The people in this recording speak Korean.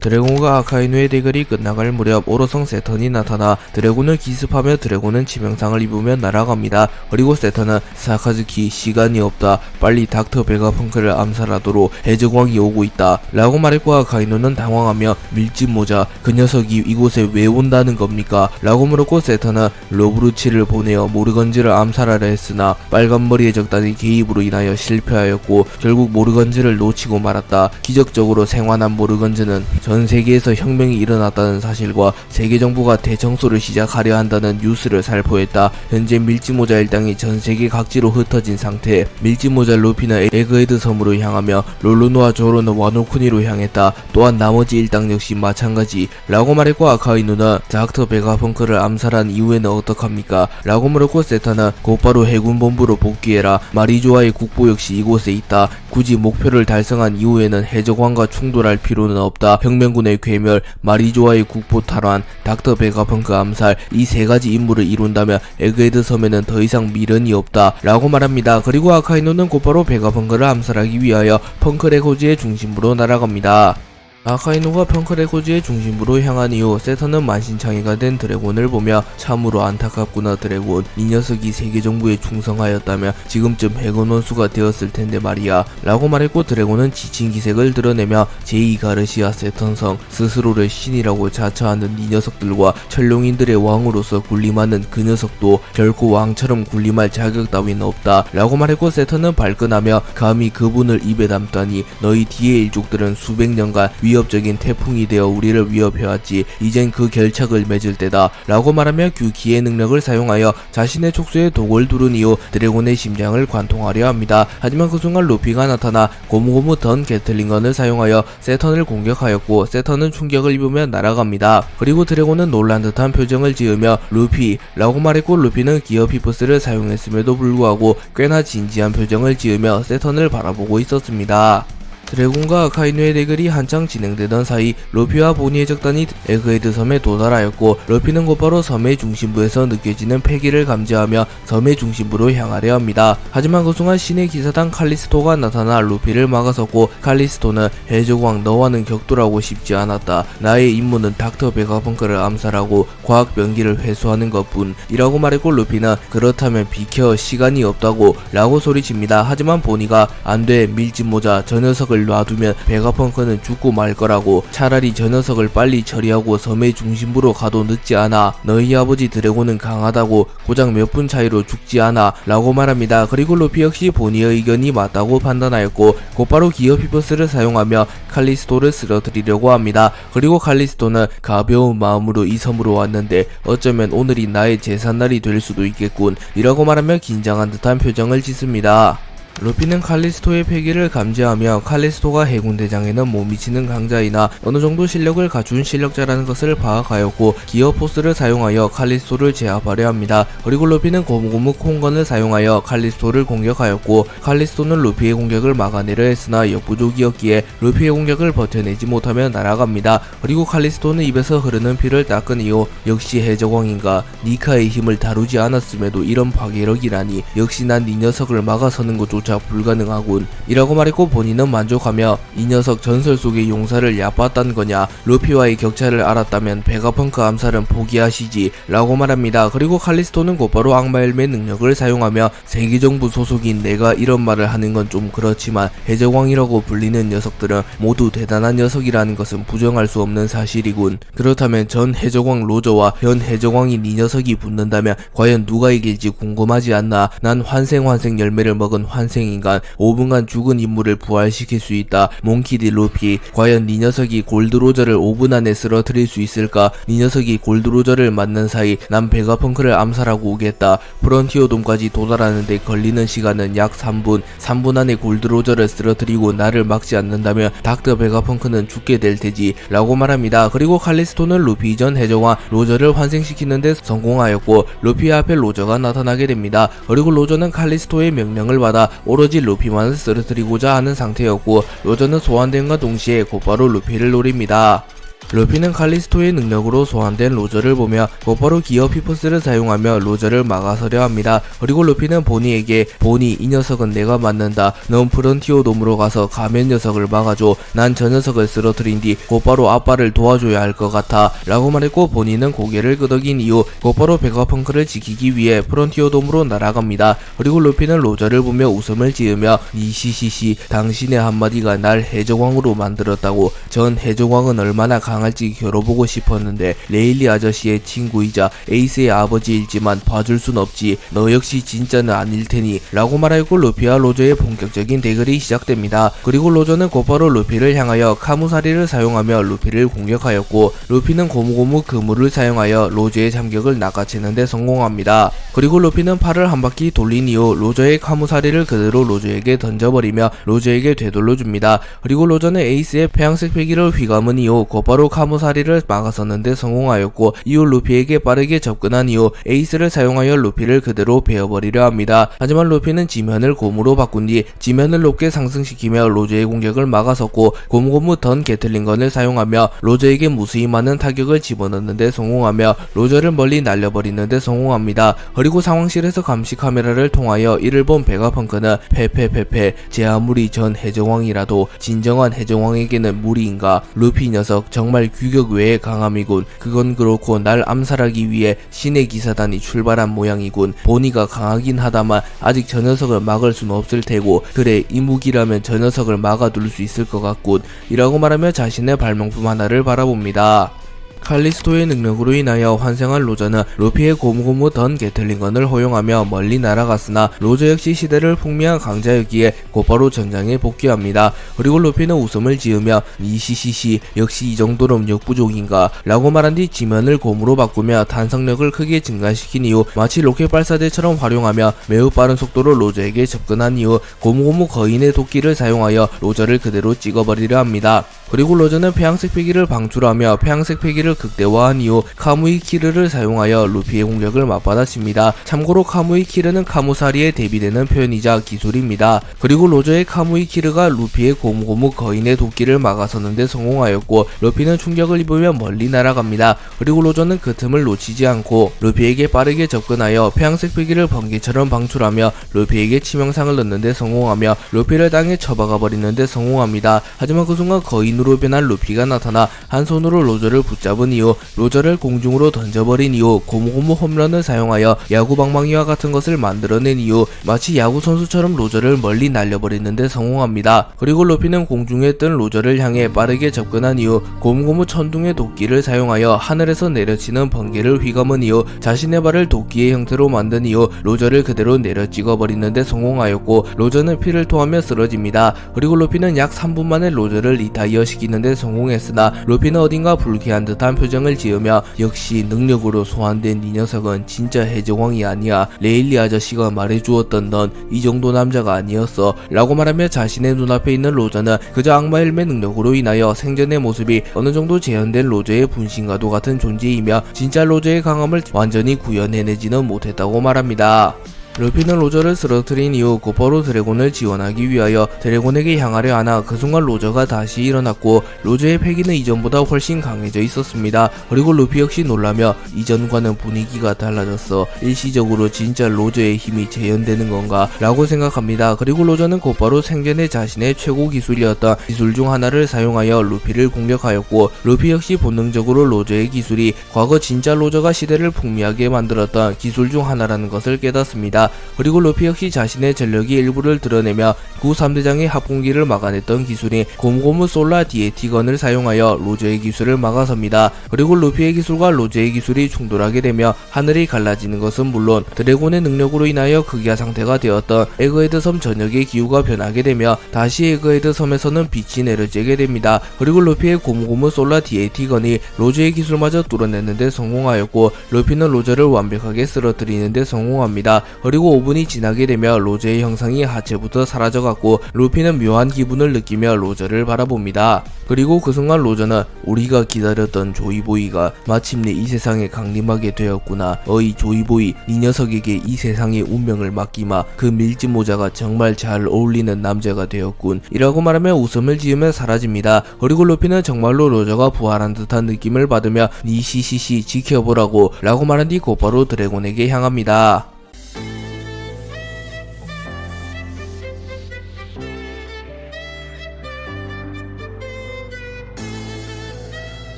드래곤과 아카이누의 대결이 끝나갈 무렵 오로성 세턴이 나타나 드래곤을 기습하며 드래곤은 치명상을 입으며 날아갑니다. 그리고 세턴은 사카즈키 시간이 없다, 빨리 닥터 베가펑크를 암살하도록 해적왕이 오고 있다 라고 말했고, 아카이누는 당황하며 밀짚모자, 그 녀석이 이곳에 왜 온다는 겁니까? 라고 물었고, 세턴은 로브루치를 보내어 모르건즈를 암살하려 했으나 빨간머리의 적단의 개입으로 인하여 실패하였고 결국 모르건즈를 놓치고 말았다. 기적적으로 생還한 모르건즈는 전 세계에서 혁명이 일어났다는 사실과 세계 정부가 대청소를 시작하려 한다는 뉴스를 살포했다. 현재 밀짚모자 일당이 전 세계 각지로 흩어진 상태. 밀짚모자 루피는 에그헤드 섬으로 향하며 롤루노와 조로는 와노쿠니로 향했다. 또한 나머지 일당 역시 마찬가지 라고 말했고, 아카이누는 닥터 베가펑크를 암살한 이후에는 어떡합니까? 라고 물었고, 세타는 곧바로 해군본부로 복귀해라, 마리조아의 국보 역시 이곳에 있다, 굳이 목표를 달성한 이후에는 해적왕과 충돌할 필요는 없다, 혁명군의 괴멸, 마리조아의 국보 탈환, 닥터 베가펑크 암살, 이 세 가지 임무를 이룬다면 에그헤드 섬에는 더 이상 미련이 없다 라고 말합니다. 그리고 아카이누는 곧바로 베가펑크를 암살하기 위하여 펑크레코즈의 중심부로 날아갑니다. 아카이누가 펑크레코즈의 중심부로 향한 이후 세턴은 만신창이가 된 드래곤을 보며 참으로 안타깝구나 드래곤, 이 녀석이 세계 정부에 충성하였다면 지금쯤 해군 원수가 되었을 텐데 말이야 라고 말했고, 드래곤은 지친 기색을 드러내며 제2가르시아 세턴성, 스스로를 신이라고 자처하는 이 녀석들과 천룡인들의 왕으로서 군림하는 그 녀석도 결코 왕처럼 군림할 자격 따윈 없다 라고 말했고, 세턴은 발끈하며 감히 그분을 입에 담다니, 너희 뒤의 일족들은 수백 년간 위협적인 태풍이 되어 우리를 위협해왔지, 이젠 그 결착을 맺을 때다 라고 말하며 규기의 능력을 사용하여 자신의 촉수에 독을 두른 이후 드래곤의 심장을 관통하려 합니다. 하지만 그 순간 루피가 나타나 고무고무 던 게틀링건을 사용하여 세턴을 공격하였고, 세턴은 충격을 입으며 날아갑니다. 그리고 드래곤은 놀란 듯한 표정을 지으며 루피 라고 말했고, 루피는 기어 피프스를 사용했음에도 불구하고 꽤나 진지한 표정을 지으며 세턴을 바라보고 있었습니다. 드래곤과 아카이누의 대결이 한창 진행되던 사이 루피와 보니의 적단이 에그헤드 섬에 도달하였고, 루피는 곧바로 섬의 중심부에서 느껴지는 패기를 감지하며 섬의 중심부로 향하려 합니다. 하지만 그 순간 신의 기사단 칼리스토가 나타나 루피를 막아섰고, 칼리스토는 해적왕, 너와는 격돌하고 싶지 않았다, 나의 임무는 닥터 베가펑크를 암살하고 과학 병기를 회수하는 것뿐 이라고 말했고, 루피는 그렇다면 비켜, 시간이 없다고 라고 소리칩니다. 하지만 보니가 안돼, 밀짚모자, 저 녀석을 놔두면 베가펑크는 죽고 말 거라고, 차라리 저 녀석을 빨리 처리하고 섬의 중심부로 가도 늦지 않아, 너희 아버지 드래곤은 강하다고 고작 몇 분 차이로 죽지 않아 라고 말합니다. 그리고 루피 역시 보니의 의견이 맞다고 판단하였고 곧바로 기어 피퍼스를 사용하며 칼리스토를 쓰러뜨리려고 합니다. 그리고 칼리스토는 가벼운 마음으로 이 섬으로 왔는데 어쩌면 오늘이 나의 제삿날이 될 수도 있겠군 이라고 말하며 긴장한 듯한 표정을 짓습니다. 루피는 칼리스토의 패기를 감지하며 칼리스토가 해군대장에는 못 미치는 강자이나 어느정도 실력을 갖춘 실력자라는 것을 파악하였고 기어포스를 사용하여 칼리스토를 제압하려 합니다. 그리고 루피는 고무고무 콩건을 사용하여 칼리스토를 공격하였고, 칼리스토는 루피의 공격을 막아내려 했으나 역부족이었기에 루피의 공격을 버텨내지 못하며 날아갑니다. 그리고 칼리스토는 입에서 흐르는 피를 닦은 이후 역시 해적왕인가, 니카의 힘을 다루지 않았음에도 이런 파괴력이라니, 역시 난 이 녀석을 막아서는 것조차 불가능하군 이라고 말했고, 본인은 만족하며 이 녀석 전설 속의 용사를 얕봤단 거냐, 루피와의 격차를 알았다면 베가펑크 암살은 포기하시지 라고 말합니다. 그리고 칼리스토는 곧바로 악마헬멧 능력을 사용하며 세계정부 소속인 내가 이런 말을 하는 건 좀 그렇지만 해적왕이라고 불리는 녀석들은 모두 대단한 녀석이라는 것은 부정할 수 없는 사실이군. 그렇다면 전 해적왕 로저와 현 해적왕인 이 녀석이 붙는다면 과연 누가 이길지 궁금하지 않나. 난 환생 열매를 먹은 환생인간, 5분간 죽은 인물을 부활시킬 수 있다. 몽키디 루피, 과연 네 녀석이 골드로저를 5분 안에 쓰러뜨릴 수 있을까? 네 녀석이 골드로저를 맞는 사이 난 베가펑크를 암살하고 오겠다. 프런티어돔까지 도달하는데 걸리는 시간은 약 3분 안에 골드로저를 쓰러뜨리고 나를 막지 않는다면 닥터 베가펑크는 죽게 될 테지 라고 말합니다. 그리고 칼리스토는 루피 전 해적왕 로저를 환생시키는데 성공하였고 루피 앞에 로저가 나타나게 됩니다. 그리고 로저는 칼리스토의 명령을 받아 오로지 루피만을 쓰러뜨리고자 하는 상태였고, 로저는 소환됨과 동시에 곧바로 루피를 노립니다. 루피는 칼리스토의 능력으로 소환된 로저를 보며 곧바로 기어 피퍼스를 사용하며 로저를 막아서려 합니다. 그리고 루피는 보니에게 보니 이 녀석은 내가 맞는다. 넌 프런티오 돔으로 가서 가면 녀석을 막아줘. 난 저 녀석을 쓰러뜨린 뒤 곧바로 아빠를 도와줘야 할 것 같아 라고 말했고 보니는 고개를 끄덕인 이후 곧바로 베가펑크를 지키기 위해 프런티오 돔으로 날아갑니다. 그리고 루피는 로저를 보며 웃음을 지으며 니시시시 당신의 한마디가 날 해적왕으로 만들었다고. 전 해적왕은 얼마나 강할지 겨뤄보고 싶었는데 레일리 아저씨의 친구이자 에이스의 아버지이지만 봐줄 순 없지. 너 역시 진짜는 아닐 테니 라고 말하고 루피와 로저의 본격적인 대결이 시작됩니다. 그리고 로저는 곧바로 루피를 향하여 카무사리를 사용하며 루피를 공격하였고 루피는 고무고무 그물을 사용하여 로저의 잠격을 낚아채는데 성공합니다. 그리고 루피는 팔을 한 바퀴 돌린 이후 로저의 카무사리를 그대로 로저에게 던져버리며 로저에게 되돌려줍니다. 그리고 로저는 에이스의 폐양색 패기를 휘감은 이후 곧바로 카무사리를 막아섰는데 성공하였고 이후 루피에게 빠르게 접근한 이후 에이스를 사용하여 루피를 그대로 베어버리려 합니다. 하지만 루피는 지면을 곰으로 바꾼 뒤 지면을 높게 상승시키며 로저의 공격을 막아섰고 고무고무 던 게틀링건을 사용하며 로저에게 무수히 많은 타격을 집어넣는데 성공하며 로저를 멀리 날려버리는데 성공합니다. 그리고 상황실에서 감시 카메라를 통하여 이를 본 베가펑크는 페페페페 제 아무리 전 해적왕이라도 진정한 해적왕에게는 무리인가. 루피 녀석 정말 규격 외의 강함이군. 그건 그렇고 날 암살하기 위해 신의 기사단이 출발한 모양이군. 보니가 강하긴 하다만 아직 저 녀석을 막을 순 없을 테고 그래 이 무기라면 저 녀석을 막아둘 수 있을 것 같군 이라고 말하며 자신의 발명품 하나를 바라봅니다. 칼리스토의 능력으로 인하여 환생한 로저는 루피의 고무고무 던 게틀링건을 허용하며 멀리 날아갔으나 로저 역시 시대를 풍미한 강자였기에 곧바로 전장에 복귀합니다. 그리고 루피는 웃음을 지으며 니시시시 역시 이 정도는 역부족인가 라고 말한 뒤 지면을 곰으로 바꾸며 탄성력을 크게 증가시킨 이후 마치 로켓 발사대처럼 활용하며 매우 빠른 속도로 로저에게 접근한 이후 고무고무 거인의 도끼를 사용하여 로저를 그대로 찍어버리려 합니다. 그리고 로저는 폐양색 패기를 방출하며 폐양색 패기를 극대화한 이후 카무이 키르를 사용하여 루피의 공격을 맞받아칩니다. 참고로 카무이 키르는 카무사리에 대비되는 표현이자 기술입니다. 그리고 로저의 카무이 키르가 루피의 고무고무 거인의 도끼를 막아서는데 성공하였고 루피는 충격을 입으며 멀리 날아갑니다. 그리고 로저는 그 틈을 놓치지 않고 루피에게 빠르게 접근하여 폐양색 패기를 번개처럼 방출하며 루피에게 치명상을 넣는데 성공하며 루피를 땅에 쳐박아 버리는데 성공합니다. 하지만 그 순간 거인으로 변한 루피가 나타나 한 손으로 로저를 붙잡은 이후 로저를 공중으로 던져버린 이후 고무고무 홈런을 사용하여 야구 방망이와 같은 것을 만들어낸 이후 마치 야구 선수처럼 로저를 멀리 날려버리는데 성공합니다. 그리고 루피는 공중에 뜬 로저를 향해 빠르게 접근한 이후 고무고무 천둥의 도끼를 사용하여 하늘에서 내려치는 번개를 휘감은 이후 자신의 발을 도끼의 형태로 만든 이후 로저를 그대로 내려 찍어버리는데 성공하였고 로저는 피를 토하며 쓰러집니다. 그리고 루피는 약 3분 만에 로저를 리타이어 시키는데 성공했으나 루피는 어딘가 불쾌한 듯한 표정을 지으며 역시 능력으로 소환된 이 녀석은 진짜 해적왕이 아니야. 레일리 아저씨가 말해주었던 넌 이 정도 남자가 아니었어 라고 말하며 자신의 눈앞에 있는 로저는 그저 악마 헬멧 능력으로 인하여 생전의 모습이 어느정도 재현된 로저의 분신과도 같은 존재이며 진짜 로저의 강함을 완전히 구현해내지는 못했다고 말합니다. 루피는 로저를 쓰러뜨린 이후 곧바로 드래곤을 지원하기 위하여 드래곤에게 향하려 하나 그 순간 로저가 다시 일어났고 로저의 패기는 이전보다 훨씬 강해져 있었습니다. 그리고 루피 역시 놀라며 이전과는 분위기가 달라졌어. 일시적으로 진짜 로저의 힘이 재현되는 건가 라고 생각합니다. 그리고 로저는 곧바로 생전에 자신의 최고 기술이었던 기술 중 하나를 사용하여 루피를 공격하였고 루피 역시 본능적으로 로저의 기술이 과거 진짜 로저가 시대를 풍미하게 만들었던 기술 중 하나라는 것을 깨닫습니다. 그리고 루피 역시 자신의 전력의 일부를 드러내며 구 3대장의 합공기를 막아냈던 기술인 고무고무 솔라 디에티건을 사용하여 로저의 기술을 막아섭니다. 그리고 루피의 기술과 로저의 기술이 충돌하게 되며 하늘이 갈라지는 것은 물론 드래곤의 능력으로 인하여 극야 상태가 되었던 에그헤드 섬 전역의 기후가 변하게 되며 다시 에그헤드 섬에서는 빛이 내려지게 됩니다. 그리고 루피의 고무고무 솔라 디에티건이 로저의 기술마저 뚫어내는데 성공하였고 루피는 로저를 완벽하게 쓰러뜨리는데 성공합니다. 그리고 5분이 지나게 되면 로저의 형상이 하체부터 사라져갔고 루피는 묘한 기분을 느끼며 로저를 바라봅니다. 그리고 그 순간 로저는 우리가 기다렸던 조이보이가 마침내 이 세상에 강림하게 되었구나. 어이 조이보이, 이 녀석에게 이 세상의 운명을 맡기마. 그 밀짚 모자가 정말 잘 어울리는 남자가 되었군. 이라고 말하며 웃음을 지으며 사라집니다. 그리고 루피는 정말로 로저가 부활한 듯한 느낌을 받으며 니 시시시 지켜보라고 라고 말한 뒤 곧바로 드래곤에게 향합니다.